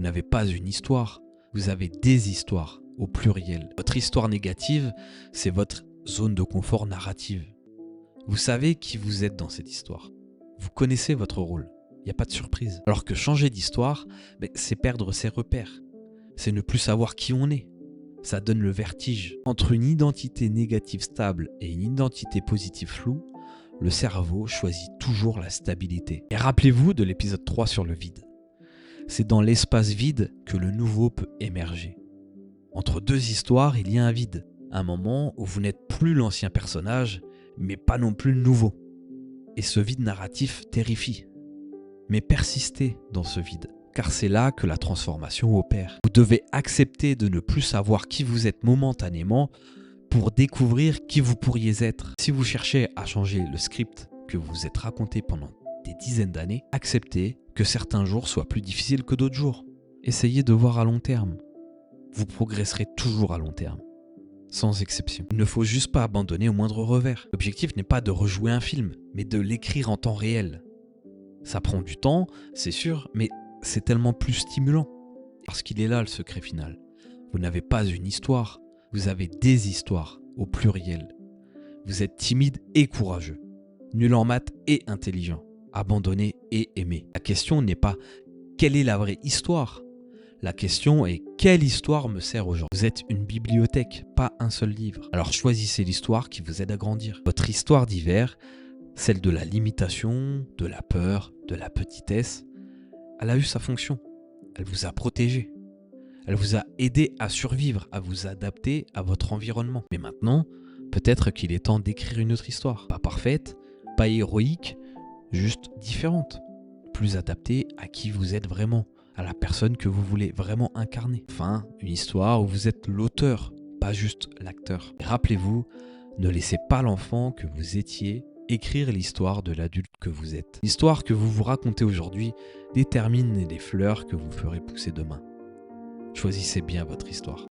n'avez pas une histoire, vous avez des histoires au pluriel. Votre histoire négative, c'est votre zone de confort narrative. Vous savez qui vous êtes dans cette histoire. Vous connaissez votre rôle. Il n'y a pas de surprise. Alors que changer d'histoire, c'est perdre ses repères. C'est ne plus savoir qui on est. Ça donne le vertige. Entre une identité négative stable et une identité positive floue, le cerveau choisit toujours la stabilité. Et rappelez-vous de l'épisode 3 sur le vide. C'est dans l'espace vide que le nouveau peut émerger. Entre deux histoires, il y a un vide. Un moment où vous n'êtes plus l'ancien personnage, mais pas non plus le nouveau. Et ce vide narratif terrifie. Mais persistez dans ce vide, car c'est là que la transformation opère. Vous devez accepter de ne plus savoir qui vous êtes momentanément pour découvrir qui vous pourriez être. Si vous cherchez à changer le script que vous vous êtes raconté pendant des dizaines d'années, acceptez que certains jours soient plus difficiles que d'autres jours. Essayez de voir à long terme. Vous progresserez toujours à long terme, sans exception. Il ne faut juste pas abandonner au moindre revers. L'objectif n'est pas de rejouer un film, mais de l'écrire en temps réel. Ça prend du temps, c'est sûr, mais c'est tellement plus stimulant. Parce qu'il est là le secret final. Vous n'avez pas une histoire, vous avez des histoires au pluriel. Vous êtes timide et courageux, nul en maths et intelligent, abandonné et aimé. La question n'est pas quelle est la vraie histoire. La question est quelle histoire me sert aujourd'hui. Vous êtes une bibliothèque, pas un seul livre. Alors choisissez l'histoire qui vous aide à grandir. Votre histoire d'hiver, celle de la limitation, de la peur, de la petitesse, elle a eu sa fonction. Elle vous a protégé. Elle vous a aidé à survivre, à vous adapter à votre environnement. Mais maintenant, peut-être qu'il est temps d'écrire une autre histoire. Pas parfaite, pas héroïque, juste différente. Plus adaptée à qui vous êtes vraiment, à la personne que vous voulez vraiment incarner. Enfin, une histoire où vous êtes l'auteur, pas juste l'acteur. Et rappelez-vous, ne laissez pas l'enfant que vous étiez écrire l'histoire de l'adulte que vous êtes. L'histoire que vous vous racontez aujourd'hui détermine les fleurs que vous ferez pousser demain. Choisissez bien votre histoire.